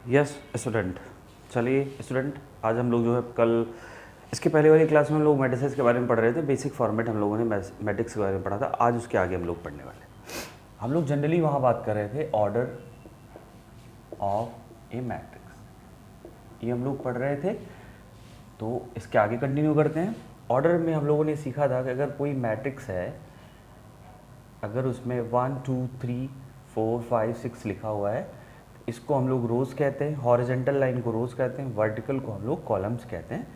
Yes student. चलिए student, आज हम लोग जो है कल इसके पहले वाली क्लास में हम लोग मैट्रिसेस के बारे में पढ़ रहे थे। बेसिक फॉर्मेट हम लोगों ने मैट्रिक्स के बारे में पढ़ा था। आज उसके आगे हम लोग पढ़ने वाले हैं। हम लोग जनरली वहाँ बात कर रहे थे ऑर्डर ऑफ ए मैट्रिक्स, ये हम लोग पढ़ रहे थे। तो इसके आगे कंटिन्यू करते हैं। ऑर्डर में हम लोगों ने सीखा था कि अगर कोई मैट्रिक्स है, अगर उसमें 1 2 3 4 5 6 लिखा हुआ है, इसको हम लोग रोज़ कहते हैं। हॉरिजेंटल लाइन को रोज़ कहते हैं, वर्टिकल को हम लोग कॉलम्स कहते हैं।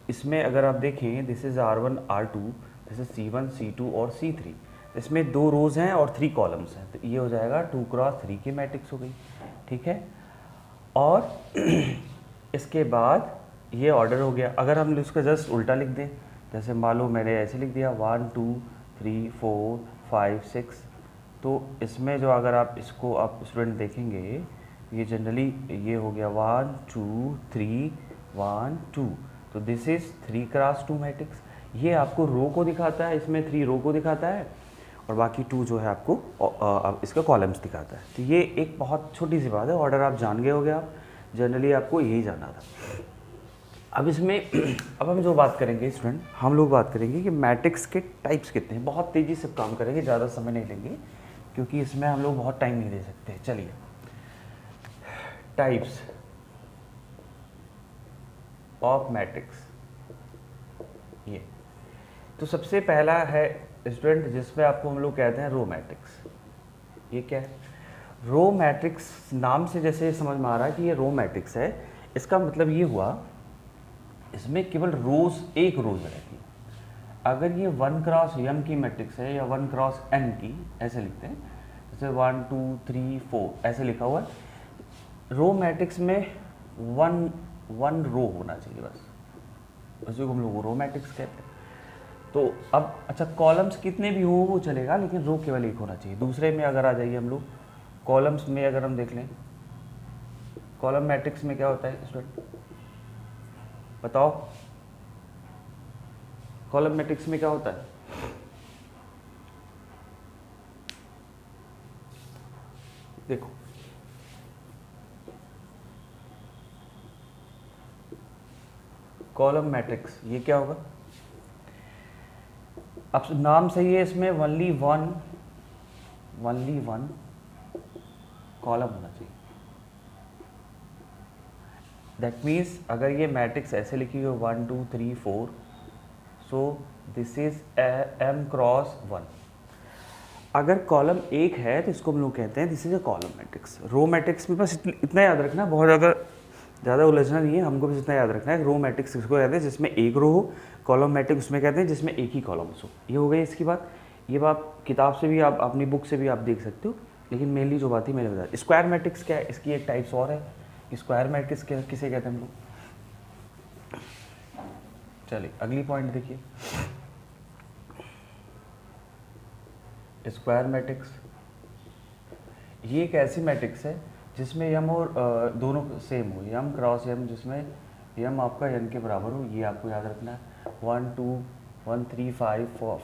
इसमें अगर आप देखें, this is R1 R2, this is C1 C2 और C3। इसमें 2 रोज़ हैं और 3 कॉलम्स हैं, तो ये हो जाएगा 2 क्रॉस 3 की मैट्रिक्स हो गई। ठीक है, और इसके बाद ये ऑर्डर हो गया। अगर हम इसका जस्ट उल्टा लिख दें, जैसे मान लो मैंने ऐसे लिख दिया 1 2 3 4 5 6, तो इसमें जो अगर आप इसको आप स्टूडेंट देखेंगे, ये जनरली ये हो गया 1 2 3 1 2, तो दिस इज़ 3 क्रॉस 2 मैट्रिक्स। ये आपको रो को दिखाता है, इसमें 3 रो को दिखाता है और बाकी 2 जो है आपको इसका कॉलम्स दिखाता है। तो ये एक बहुत छोटी सी बात है। ऑर्डर आप जान गए हो गए, आप जनरली आपको यही जानना था। अब इसमें अब हम जो बात करेंगे स्टूडेंट, हम लोग बात करेंगे कि मैट्रिक्स के टाइप्स कितने हैं। बहुत तेज़ी से काम करेंगे, ज़्यादा समय नहीं लेंगे क्योंकि इसमें हम लोग बहुत टाइम नहीं दे सकते। चलिए, टाइप्स ऑफ मैट्रिक्स, ये तो सबसे पहला है स्टूडेंट जिसमें आपको हम लोग कहते हैं रो मैट्रिक्स। ये क्या है? रो मैट्रिक्स नाम से जैसे समझ में आ रहा है कि ये रो मैट्रिक्स है। इसका मतलब ये हुआ, इसमें केवल रोज एक रोज रहती है। अगर ये 1 क्रॉस m की मैट्रिक्स है या 1 क्रॉस n की, ऐसे लिखते हैं, जैसे 1 2 3 4 ऐसे लिखा हुआ है। रो मैट्रिक्स में वन रो होना चाहिए बस, उसी को हम लोग रो मैट्रिक्स कहते हैं। तो अब अच्छा, कॉलम्स कितने भी हो वो चलेगा, लेकिन रो केवल एक होना चाहिए। दूसरे में अगर आ जाइए हम लोग, कॉलम्स में अगर हम देख लें, कॉलम मैट्रिक्स में क्या होता है स्टूडेंट बताओ? कॉलम मैट्रिक्स में क्या होता है? देखो, कॉलम मैट्रिक्स ये क्या होगा? अब नाम सही है, इसमें ओनली वन कॉलम होना चाहिए। दैट मीन्स अगर ये मैट्रिक्स ऐसे लिखी हो 1 2 3 4, so this is m cross 1। अगर कॉलम एक है तो इसको हम लोग कहते हैं this is a column matrix. Row matrix में बस इतना याद रखना, बहुत ज़्यादा उलझना नहीं है, हमको बस इतना याद रखना है। रो मैट्रिक्स किसको कहते हैं? जिसमें एक रो हो। कॉलम मैट्रिक्स उसमें कहते हैं जिसमें एक ही कॉलम्स हो। ये हो गई इसकी बात। ये बात किताब से भी, आप अपनी बुक से भी आप देख सकते हो, लेकिन मेनली जो बात ही मैंने बताया। स्क्वायर मैट्रिक्स क्या है? इसकी एक टाइप्स और है। स्क्वायर मैट्रिक्स किसे कहते हैं हम लोग? चलिए अगली पॉइंट देखिए, स्क्वायर मैट्रिक्स। ये एक ऐसी मैट्रिक्स है जिसमें यम और दोनों सेम हो, यम क्रॉस यम, जिसमें यम आपका n के बराबर हो। ये आपको याद रखना है। 1 2 1 3 5 4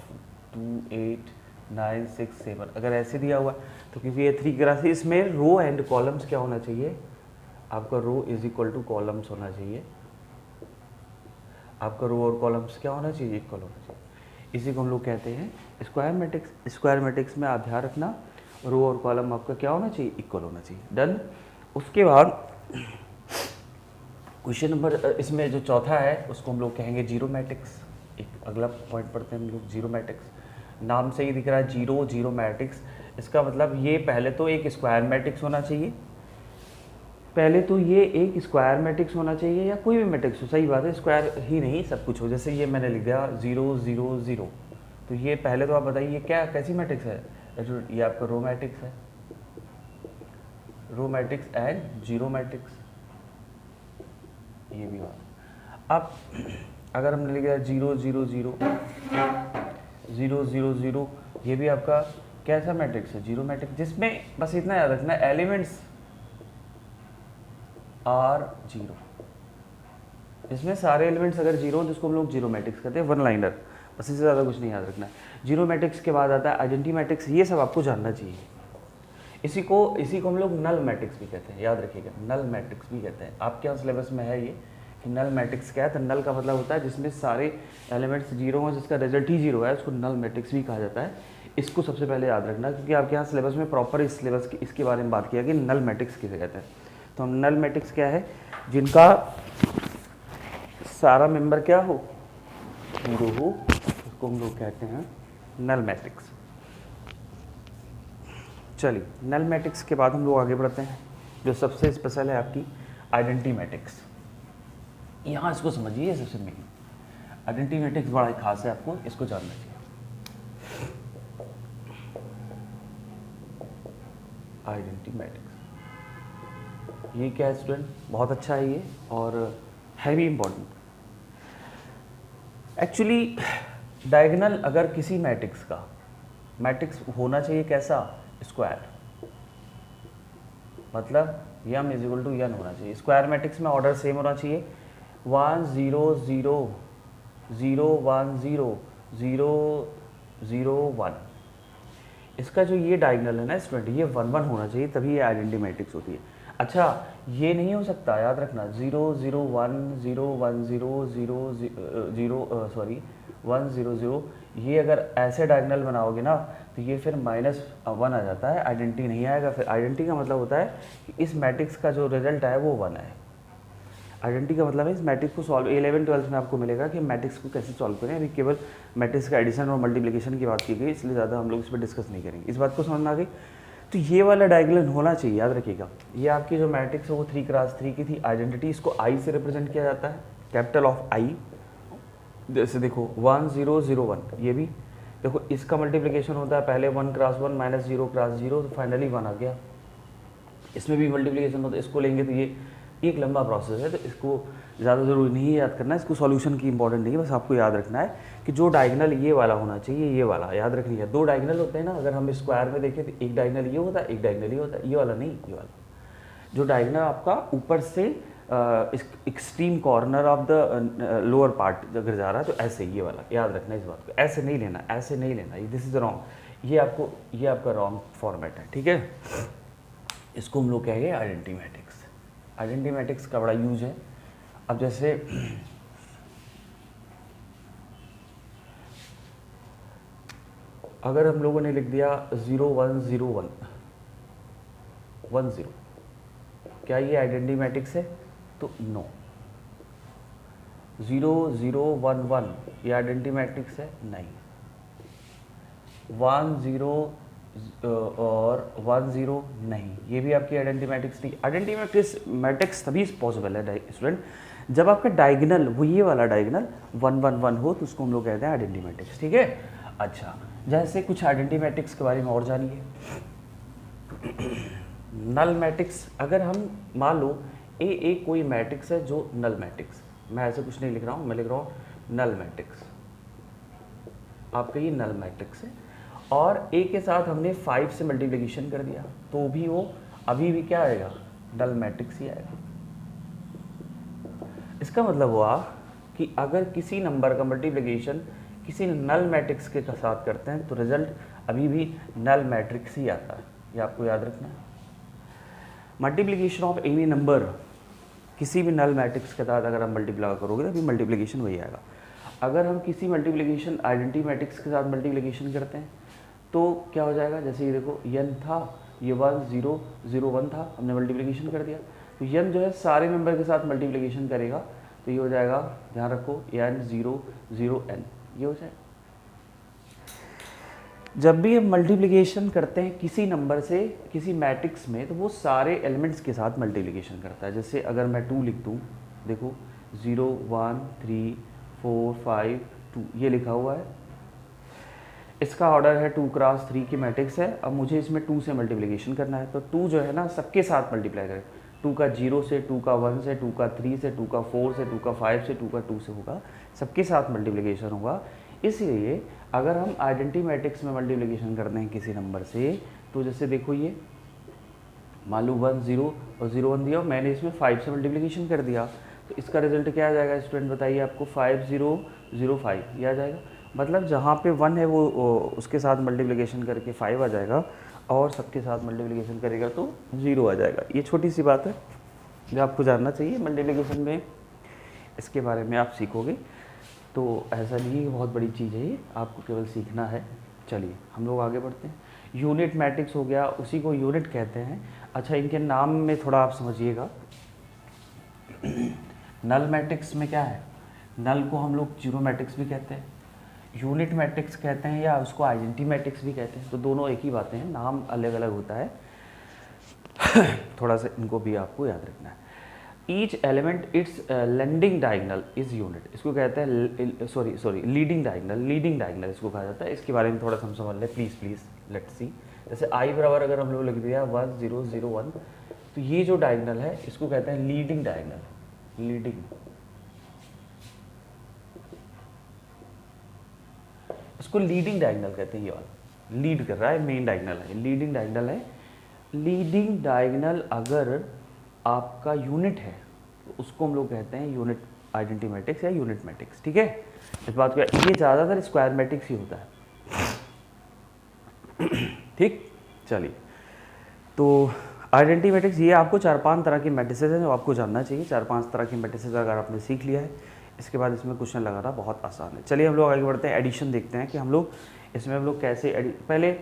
2 8 9 6 7 अगर ऐसे दिया हुआ तो क्योंकि ये 3 क्रॉस, इसमें रो एंड कॉलम्स क्या होना चाहिए? आपका रो इज इक्वल टू कॉलम्स होना चाहिए। आपका रो और कॉलम्स क्या होना चाहिए? इक्वल होना चाहिए। इसी को हम लोग कहते हैं स्क्वायर मैट्रिक्स। स्क्वायर मैट्रिक्स में आप ध्यान रखना, रो और कॉलम आपका क्या होना चाहिए? इक्वल होना चाहिए। डन। उसके बाद क्वेश्चन नंबर इसमें जो चौथा है उसको हम लोग कहेंगे जीरो मैट्रिक्स। एक अगला पॉइंट पढ़ते हैं हम लोग, जीरो मैट्रिक्स। नाम से ही दिख रहा है जीरो मैट्रिक्स। इसका मतलब ये पहले तो एक स्क्वायर मैट्रिक्स होना चाहिए, पहले तो ये एक स्क्वायर मैट्रिक्स होना चाहिए या कोई भी मैट्रिक्स हो, सही बात है, स्क्वायर ही नहीं सब कुछ हो। जैसे ये मैंने लिख दिया 0 0 0, तो ये पहले तो आप बताइए ये क्या कैसी मैट्रिक्स है? ये आपका रो मैट्रिक्स है, row matrix and zero matrix, ये भी बात। अब अगर हमने लिख दिया 0 0 0 0 0 0, ये भी आपका कैसा मैट्रिक्स है? जीरो मैट्रिक्स, जिसमें बस इतना याद रखना एलिमेंट्स आर जीरो। इसमें सारे एलिमेंट्स अगर जीरो हो जिसको हम लोग जीरो मैट्रिक्स कहते हैं, वन लाइनर, बस इससे ज़्यादा कुछ नहीं याद रखना है। जीरो मैट्रिक्स के बाद आता है आइडेंटिटी मैट्रिक्स। ये सब आपको जानना चाहिए। इसी को हम लोग नल मैट्रिक्स भी कहते हैं, याद रखिएगा, नल मैट्रिक्स भी कहते हैं। आपके यहाँ सिलेबस में है ये कि नल मैट्रिक्स क्या है, तो नल का मतलब होता है जिसमें सारे एलिमेंट्स जीरो हैं, जिसका रिजल्ट ही जीरो है, उसको नल मैट्रिक्स भी कहा जाता है। इसको सबसे पहले याद रखना, क्योंकि आपके यहाँ सिलेबस में प्रॉपर इस सिलेबस की इसके बारे में बात किया कि नल मैट्रिक्स किसे कहते हैं। तो हम नल मैट्रिक्स क्या है, जिनका सारा मेंबर क्या हो, जीरो हो, उसको हम लोग कहते हैं नल मैट्रिक्स। चलिए, नल मैट्रिक्स के बाद हम लोग आगे बढ़ते हैं। जो सबसे स्पेशल है आपकी आइडेंटिटी मैट्रिक्स। यहाँ इसको समझिए, सबसे मेन आइडेंटिटी मैट्रिक्स बड़ा ही खास है, आपको इसको जानना चाहिए। आइडेंटिटी मैट्रिक्स ये क्या है स्टूडेंट, बहुत अच्छा है ये और है भी इम्पोर्टेंट। एक्चुअली डायगोनल अगर किसी मैट्रिक्स का मैट्रिक्स होना चाहिए कैसा, स्क्वायर, मतलब यम इज इक्वल टू यन होना चाहिए। स्क्वायर मैट्रिक्स में ऑर्डर सेम होना चाहिए, 1 0 0 0 1 0 0 0 1। इसका जो ये डायगोनल है ना स्टूडेंट, ये 1 1 होना चाहिए, तभी ये आइडेंटिटी मैट्रिक्स होती है। अच्छा, ये नहीं हो सकता, याद रखना, 0 0 1 0 1 0 0 0 सॉरी 1 0 0, ये अगर ऐसे डायगोनल बनाओगे ना तो ये फिर -1 आ जाता है, आइडेंटिटी नहीं आएगा। फिर आइडेंटिटी का मतलब होता है कि इस मैट्रिक्स का जो रिजल्ट है वो 1 है। आइडेंटिटी का मतलब है इस मैट्रिक्स को सॉल्व 11-12 में आपको मिलेगा कि मैट्रिक्स को कैसे सॉल्व करें। अभी केवल मैट्रिक्स का एडिशन और मल्टीप्लिकेशन की बात की गई, इसलिए ज़्यादा हम लोग इस पर डिस्कस नहीं करेंगे। इस बात को समझ में आ गई। तो ये वाला डायगोनल होना चाहिए, याद रखिएगा। ये आपकी जो मैट्रिक्स है वो 3x3 की थी। आइडेंटिटी इसको आई से रिप्रेजेंट किया जाता है, कैपिटल ऑफ आई। जैसे देखो 1 0 0 1, ये भी देखो इसका मल्टीप्लिकेशन होता है पहले 1x1 -0x0, तो फाइनली 1 आ गया। इसमें भी मल्टीप्लिकेशन होता है, इसको लेंगे तो ये एक लंबा प्रोसेस है, तो इसको ज़्यादा ज़रूरी नहीं है याद करना, इसको सॉल्यूशन की इंपॉर्टेंट नहीं है, बस आपको याद रखना है कि जो डायगोनल ये वाला होना चाहिए, ये वाला याद रखनी है। 2 डायगोनल होते हैं ना, अगर हम स्क्वायर में देखें तो एक डायगोनल ये होता है, एक डायगोनल ये होता है, ये वाला नहीं, ये वाला जो डायगोनल आपका ऊपर से extreme corner of the lower part अगर जा रहा है, तो ऐसे ये वाला याद रखना इस बात को, ऐसे नहीं लेना, ऐसे नहीं लेना, दिस इज रॉन्ग, ये आपका रॉन्ग फॉर्मेट है, ठीक है। इसको हम लोग कहेंगे आइडेंटिटी मैट्रिक्स। आइडेंटिटी मैट्रिक्स का बड़ा यूज है। अब जैसे अगर हम लोगों ने लिख दिया 0 1 0 1 1 0, क्या ये आइडेंटिटी मैट्रिक्स है? तो नो। 0 0 1 1 ये आइडेंटिटी मैट्रिक्स है? नहीं। 1 0 और 1 0 नहीं, ये भी आपकी आइडेंटिटी मैट्रिक्स नहीं। आइडेंटिटी मैट्रिक्स तभी पॉसिबल है स्टूडेंट जब आपका डायगोनल वो ये वाला डायगोनल 1 1 1 हो, तो उसको हम लोग कहते हैं आइडेंटिटी मैट्रिक्स, ठीक है। अच्छा, जैसे कुछ आइडेंटिटी मैट्रिक्स के बारे में और जानिए। नल मैट्रिक्स, अगर हम मान लो ए कोई मैट्रिक्स है जो नल मैट्रिक्स, मैं ऐसे कुछ नहीं लिख रहा हूँ, मैं लिख रहा हूँ नल मैट्रिक्स, आपका ये नल मैट्रिक्स है, और ए के साथ हमने 5 से मल्टीप्लिकेशन कर दिया, तो भी वो अभी भी क्या आएगा? नल मैट्रिक्स ही आएगा। इसका मतलब हुआ कि अगर किसी नंबर का मल्टीप्लिकेशन किसी नल मैट्रिक्स के साथ करते हैं तो रिजल्ट अभी भी नल मैट्रिक्स ही आता है, ये आपको याद रखना है। मल्टीप्लिकेशन ऑफ एनी नंबर किसी भी नल मैट्रिक्स के साथ अगर आप मल्टीप्लाई करोगे तो अभी मल्टीप्लिकेशन वही आएगा। अगर हम किसी मल्टीप्लिकेशन आइडेंटिटी मैट्रिक्स के साथ मल्टीप्लिकेशन करते हैं तो क्या हो जाएगा? जैसे ये देखो n था, ये 1 0 0 1 था, हमने मल्टीप्लिकेशन कर दिया, तो n जो है सारे मेंबर के साथ मल्टीप्लिकेशन करेगा, तो ये हो जाएगा, ध्यान रखो, n 0 0 n, ये हो जाएगा। जब भी हम मल्टीप्लिकेशन करते हैं किसी नंबर से किसी मैट्रिक्स में, तो वो सारे एलिमेंट्स के साथ मल्टीप्लिकेशन करता है। जैसे अगर मैं 2 लिख दूँ, देखो 0 1 3 4 5 2 ये लिखा हुआ है, इसका ऑर्डर है 2x3 की मैट्रिक्स है। अब मुझे इसमें 2 से मल्टीप्लिकेशन करना है, तो 2 जो है ना सबके साथ मल्टीप्लाई करें, 2 का 0 से, 2 का 1 से, 2 का 3 से, 2 का 4 से, 2 का 5 से, 2 का 2 से होगा, सबके साथ मल्टीप्लिकेशन होगा। इसलिए अगर हम आइडेंटिटी मैट्रिक्स में मल्टीप्लिकेशन करते हैं किसी नंबर से, तो जैसे देखो ये मान लो 1 0 और 0 1 दिया, मैंने इसमें 5 से मल्टीप्लिकेशन कर दिया, तो इसका रिजल्ट क्या आ जाएगा स्टूडेंट बताइए आपको? 5 0 0 5 ये आ जाएगा। मतलब जहाँ पे 1 है वो उसके साथ मल्टीप्लिकेशन करके 5 आ जाएगा, और सबके साथ मल्टीप्लिकेशन करेगा तो 0 आ जाएगा। ये छोटी सी बात है जो आपको जानना चाहिए मल्टीप्लिकेशन में, इसके बारे में आप सीखोगे तो ऐसा नहीं है बहुत बड़ी चीज़ है ये, आपको केवल सीखना है। चलिए हम लोग आगे बढ़ते हैं। यूनिट मैट्रिक्स हो गया, उसी को यूनिट कहते हैं। अच्छा, इनके नाम में थोड़ा आप समझिएगा। नल मैट्रिक्स में क्या है, नल को हम लोग जीरो मैट्रिक्स भी कहते हैं, यूनिट मैट्रिक्स कहते हैं, या उसको आइडेंटिटी मैट्रिक्स भी कहते हैं। तो दोनों एक ही बातें हैं, नाम अलग अलग होता है। थोड़ा सा इनको भी आपको याद रखना है। Each element it's lending diagonal is unit, इसको कहते हैं सॉरी लीडिंग डायगनल इसको कहा जाता है। इसके बारे में थोड़ा सा हम समझ लें प्लीज़ लेट्स सी। जैसे आई बराबर अगर हम लोग लिख दिया 1 0 0 1, तो ये जो डायगनल है इसको कहते हैं लीडिंग डायगनल। लीडिंग, इसको लीडिंग डायगनल कहते हैं। ये वाला लीड कर रहा है, मेन डायगनल है, लीडिंग डायगनल है। लीडिंग डायगनल अगर आपका यूनिट है तो उसको हम लोग कहते हैं यूनिट आइडेंटिटी मैट्रिक्स या यूनिट मैट्रिक्स। ठीक है, इस बात को, ये ज़्यादातर स्क्वायर मैट्रिक्स ही होता है। ठीक, चलिए, तो आइडेंटिटी मैट्रिक्स ये आपको 4-5 तरह की मैट्रिसेस हैं जो आपको जानना चाहिए। 4-5 तरह की मैट्रिसेस अगर आपने सीख लिया है, इसके बाद इसमें क्वेश्चन लगाना बहुत आसान है। चलिए हम लोग आगे बढ़ते हैं, एडिशन देखते हैं कि हम लोग इसमें हम लोग कैसे पहले,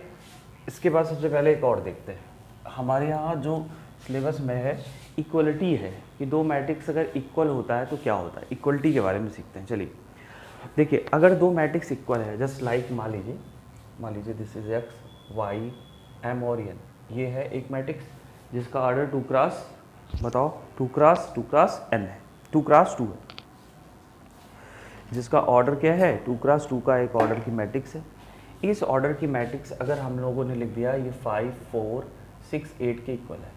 इसके बाद सबसे पहले एक और देखते हैं। हमारे यहाँ जो सिलेबस में है इक्वलिटी है कि दो मैट्रिक्स अगर इक्वल होता है तो क्या होता है, इक्वलिटी के बारे में सीखते हैं। चलिए देखिए, अगर दो मैट्रिक्स इक्वल है, जस्ट लाइक मान लीजिए this is x y m और एन, ये है एक मैट्रिक्स जिसका ऑर्डर 2 क्रॉस बताओ 2 क्रॉस n है, 2 क्रॉस 2 है, जिसका ऑर्डर क्या है 2 क्रॉस 2 का एक ऑर्डर की मैट्रिक्स है। इस ऑर्डर की मैट्रिक्स अगर हम लोगों ने लिख दिया ये 5 4 6 8 के इक्वल है,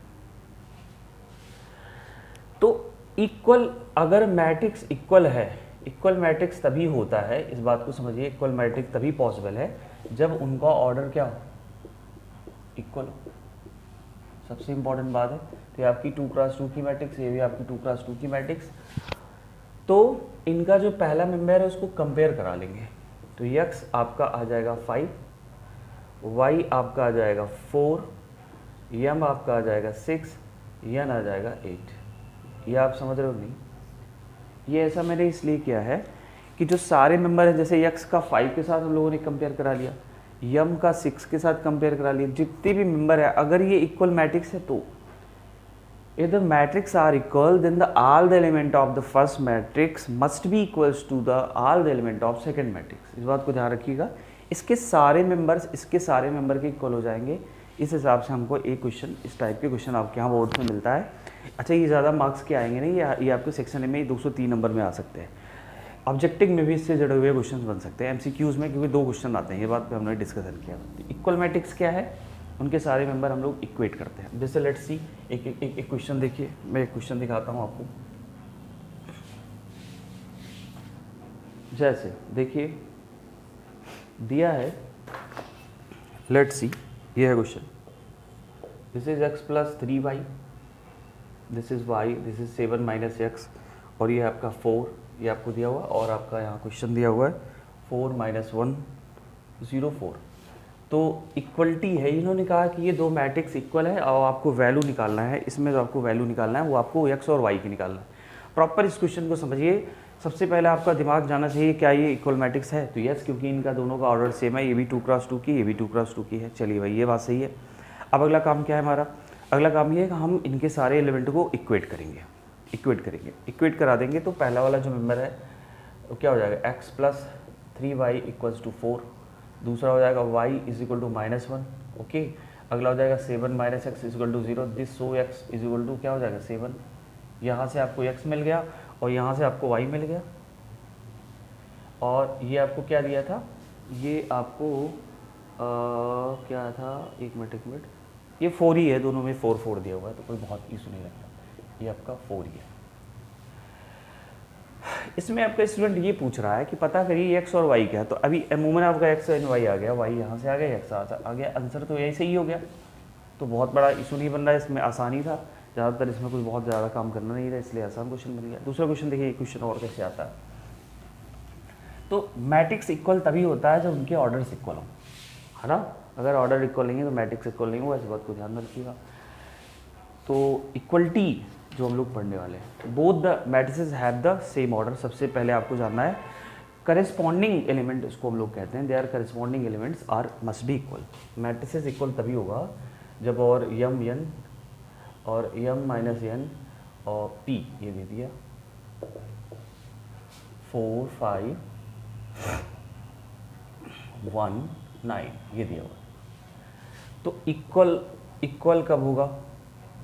तो इक्वल, अगर मैट्रिक्स इक्वल है, इक्वल मैट्रिक्स तभी होता है, इस बात को समझिए, इक्वल मैट्रिक्स तभी पॉसिबल है जब उनका ऑर्डर क्या हो, इक्वल हो। सबसे इंपॉर्टेंट बात है। तो ये आपकी 2 क्रॉस 2 की मैट्रिक्स, ये भी आपकी 2 क्रॉस 2 की मैट्रिक्स। तो इनका जो पहला मेंबर है उसको कंपेयर करा लेंगे। तो x आपका आ जाएगा 5, y आपका आ जाएगा 4, m आपका आ जाएगा 6, n आ जाएगा 8। ये आप समझ रहे हो नहीं? ये ऐसा मैंने इसलिए किया है कि जो सारे मेंबर हैं, जैसे x का 5 के साथ हम लोगों ने कंपेयर करा लिया, m का 6 के साथ कंपेयर करा लिया, जितने भी मेंबर है अगर ये इक्वल मैट्रिक्स है तो if the matrix are equal then the all the element of the first matrix must be equals to the all the element of second matrix। इस बात को ध्यान रखिएगा, इसके सारे मेंबर्स इसके सारे मेंबर के इक्वल हो जाएंगे। इस हिसाब से हमको एक क्वेश्चन, इस टाइप के क्वेश्चन आपके यहाँ बोर्ड में मिलता है। अच्छा, ये ज़्यादा मार्क्स के आएंगे नहीं, ये आपके सेक्शन में 203 नंबर में आ सकते हैं। ऑब्जेक्टिव में भी इससे जुड़े हुए क्वेश्चन बन सकते हैं MCQs में, क्योंकि 2 क्वेश्चन आते हैं। ये बात पे हमने डिस्कशन किया। इक्वल मैट्रिक्स क्या है, उनके सारे मेंबर हम लोग इक्वेट करते हैं। जैसे लेट्स सी, एक क्वेश्चन देखिए, मैं एक क्वेश्चन दिखाता हूँ आपको। जैसे देखिए दिया है, लेट्स सी, ये है question, this is x plus 3y, this is y, this is 7 minus x, और ये आपका 4, ये आपको दिया हुआ, और आपका यहाँ क्वेश्चन दिया हुआ है 4 माइनस 1 0 4। तो इक्वलिटी है, इन्होंने कहा कि ये दो मैट्रिक्स इक्वल है और आपको वैल्यू निकालना है। इसमें जो आपको वैल्यू निकालना है वो आपको x और y की निकालना है। प्रॉपर इस क्वेश्चन को समझिए। सबसे पहले आपका दिमाग जाना चाहिए क्या ये इक्वल मैट्रिक्स है, तो यस, क्योंकि इनका दोनों का ऑर्डर सेम है, ये भी 2 क्रॉस 2 की, ये भी 2 क्रॉस 2 की है। चलिए भाई, ये बात सही है। अब अगला काम क्या है हमारा, अगला काम ये है कि हम इनके सारे एलिमेंट को इक्वेट करेंगे। इक्वेट करा देंगे तो पहला वाला जो मेंबर है वो क्या हो जाएगा, x plus 3y equals to 4, दूसरा हो जाएगा y is equal to -1, okay. अगला हो जाएगा 7 minus x is equal to 0, this so x is equal to क्या हो जाएगा 7। यहाँ से आपको x मिल गया और यहाँ से आपको y मिल गया, और ये आपको क्या दिया था, ये आपको क्या था, एक मिनट, ये 4 ही है, दोनों में 4 दिया हुआ है, तो कोई बहुत इशू नहीं लगता। ये आपका 4 ही है। इसमें आपका स्टूडेंट ये पूछ रहा है कि पता करिए x और y क्या है, तो अभी अमूमन आपका x एंड y आ गया, y यहाँ से आ गया, x आ गया, आंसर तो यही सही हो गया। तो बहुत बड़ा इशू नहीं बन रहा है, इसमें आसानी था, ज़्यादातर इसमें कुछ बहुत ज़्यादा काम करना नहीं था, इसलिए आसान क्वेश्चन बन गया। दूसरा क्वेश्चन देखिए, क्वेश्चन और कैसे आता है। तो मैट्रिक्स इक्वल तभी होता है जब उनके ऑर्डर्स इक्वल हों, है ना। अगर ऑर्डर इक्वल नहीं है तो मैट्रिक्स इक्वल नहीं होगा, इस बात को ध्यान में रखिएगा। तो इक्वलिटी जो हम लोग पढ़ने वाले हैं, both the matrices have the same order. सबसे पहले आपको जानना है करेस्पॉन्डिंग एलिमेंट, इसको हम लोग कहते हैं, they are corresponding elements are must be equal. Matrices equal तभी होगा जब और यम एन और यम माइनस एन और पी ये दे दिया 4 5 1 9 ये दिया हुआ। तो इक्वल कब होगा?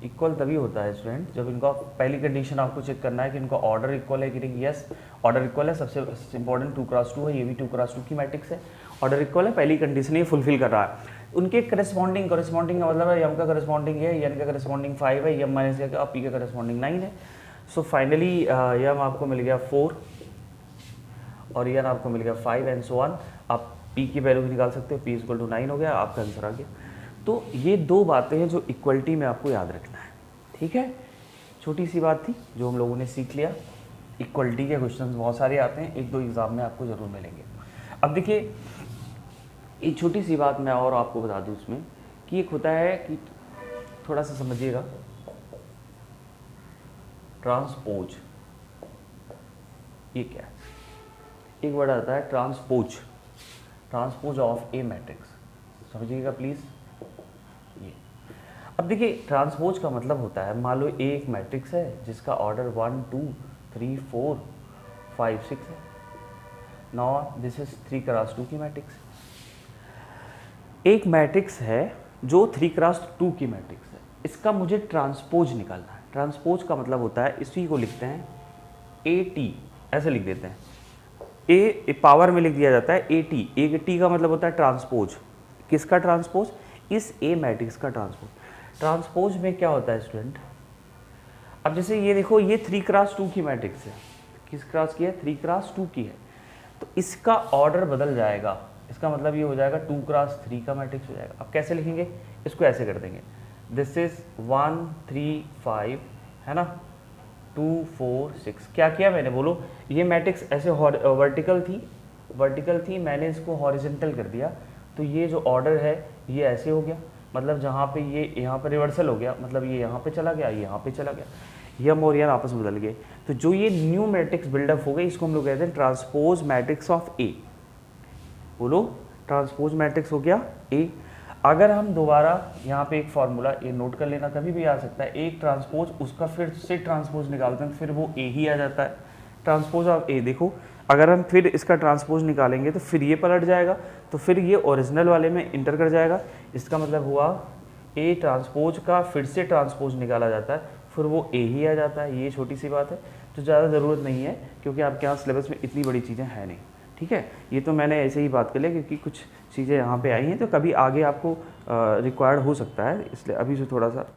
इक्वल तभी होता है स्टूडेंट जब इनका पहली कंडीशन आपको चेक करना है कि इनका ऑर्डर इक्वल है कि नहीं। यस, ऑर्डर इक्वल है, सबसे इंपॉर्टेंट 2x2 है, ये भी 2x2 की मैट्रिक्स है, ऑर्डर इक्वल है, पहली कंडीशन ये फुलफिल कर रहा है। उनके करेस्पॉन्डिंग का मतलब है यम का करेस्पॉन्डिंग है, एन का करेस्पॉन्डिंग 5 है, यम माइनस का पी का करेस्पॉन्डिंग 9 है। सो फाइनली यम आपको मिल गया 4 और एन आपको मिल गया 5 एंड सो ऑन। आप पी की वैल्यू भी निकाल सकते हो, पी इक्वल टू 9 हो गया, आपका आंसर आ गया। तो ये दो बातें हैं जो इक्वलिटी में आपको याद रखना है, ठीक है। छोटी सी बात थी जो हम लोगों ने सीख लिया। इक्वलिटी के क्वेश्चंस बहुत सारे आते हैं, 1-2 एग्जाम में आपको ज़रूर मिलेंगे। अब देखिए एक छोटी सी बात मैं और आपको बता दूं इसमें कि एक होता है कि थोड़ा सा समझिएगा, ट्रांसपोज, ये क्या है? एक वर्ड आता है transpose, transpose of A matrix, समझिएगा प्लीज़। ये अब देखिए ट्रांसपोज का मतलब होता है, मान लो एक मैट्रिक्स है जिसका ऑर्डर 1 2 3 4 5 6 है। नाउ दिस इज 3x2 की मैट्रिक्स। एक मैट्रिक्स है जो 3x2 की मैट्रिक्स है, इसका मुझे ट्रांसपोज निकालना है। ट्रांसपोज का मतलब होता है, इसी को लिखते हैं AT, ऐसे लिख देते हैं, ए पावर में लिख दिया जाता है AT। AT का मतलब होता है ट्रांसपोज। किसका ट्रांसपोज? इस ए मैट्रिक्स का ट्रांसपोज। ट्रांसपोज में क्या होता है स्टूडेंट? अब जैसे ये देखो, ये 3x2 की मैट्रिक्स है, किस क्रॉस की है? 3x2 की है। तो इसका ऑर्डर बदल जाएगा, इसका मतलब ये हो जाएगा 2x3 का मैट्रिक्स हो जाएगा। अब कैसे लिखेंगे इसको? ऐसे कर देंगे, दिस इज 1 3 5 है ना, 2 4 6। क्या किया मैंने, बोलो? ये मैट्रिक्स ऐसे वर्टिकल थी, मैंने इसको हॉरिजॉन्टल कर दिया, तो ये जो ऑर्डर है ये ऐसे हो गया। मतलब जहाँ पे ये यहाँ पे रिवर्सल हो गया, मतलब ये यहाँ पे चला गया, ये यहाँ पे चला गया, यम और यन आपस में बदल गए। तो जो ये न्यू मैट्रिक्स बिल्डअप हो गई, इसको हम लोग कहते हैं ट्रांसपोज मैट्रिक्स ऑफ ए। बोलो, ट्रांसपोज मैट्रिक्स हो गया ए। अगर हम दोबारा यहाँ पे एक फॉर्मूला ये नोट कर लेना, कभी भी आ सकता है, एक ट्रांसपोज उसका फिर से ट्रांसपोज निकालते हैं, फिर वो ए ही आ जाता है, ट्रांसपोज ऑफ ए। देखो अगर हम फिर इसका ट्रांसपोज निकालेंगे तो फिर ये पलट जाएगा, तो फिर ये ओरिजिनल वाले में इंटर कर जाएगा। इसका मतलब हुआ ए ट्रांसपोज का फिर से ट्रांसपोज निकाला जाता है, फिर वो ए ही आ जाता है। ये छोटी सी बात है, तो ज़्यादा ज़रूरत नहीं है क्योंकि आपके यहाँ सिलेबस में इतनी बड़ी चीज़ें हैं नहीं, ठीक है। ये तो मैंने ऐसे ही बात कर लिया क्योंकि कुछ चीज़ें यहाँ पे आई हैं, तो कभी आगे आपको रिक्वायर्ड हो सकता है, इसलिए अभी से थोड़ा सा